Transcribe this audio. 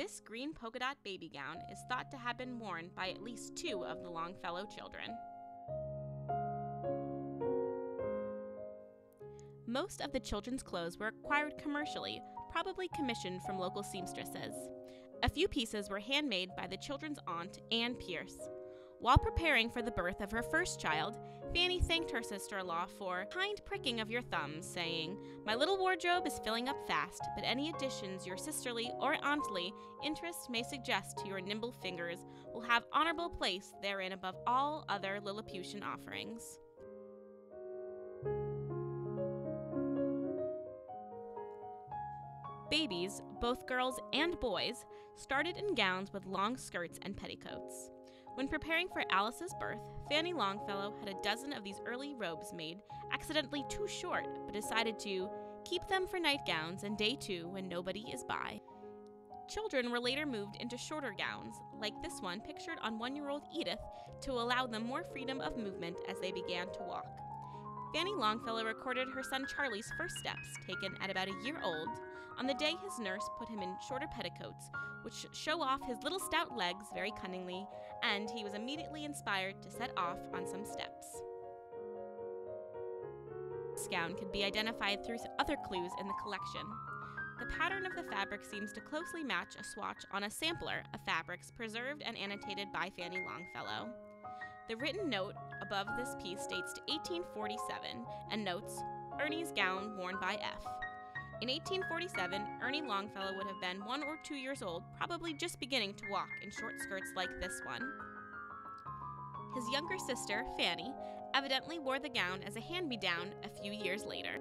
This green polka dot baby gown is thought to have been worn by at least 2 of the Longfellow children. Most of the children's clothes were acquired commercially, probably commissioned from local seamstresses. A few pieces were handmade by the children's aunt, Anne Pierce. While preparing for the birth of her first child, Fanny thanked her sister-in-law for kind pricking of your thumbs, saying, "My little wardrobe is filling up fast, but any additions your sisterly or auntly interest may suggest to your nimble fingers will have honorable place therein above all other Lilliputian offerings." Babies, both girls and boys, started in gowns with long skirts and petticoats. When preparing for Alice's birth, Fanny Longfellow had a dozen of these early robes made, accidentally too short, but decided to keep them for nightgowns and day 2 when nobody is by. Children were later moved into shorter gowns, like this one pictured on 1-year-old Edith, to allow them more freedom of movement as they began to walk. Fanny Longfellow recorded her son Charlie's first steps, taken at about a year old, on the day his nurse put him in shorter petticoats, which show off his little stout legs very cunningly, and he was immediately inspired to set off on some steps. This gown could be identified through other clues in the collection. The pattern of the fabric seems to closely match a swatch on a sampler of fabrics preserved and annotated by Fanny Longfellow. The written note above this piece dates to 1847 and notes, "Ernie's gown worn by F." In 1847, Ernie Longfellow would have been 1 or 2 years old, probably just beginning to walk in short skirts like this one. His younger sister, Fanny, evidently wore the gown as a hand-me-down a few years later.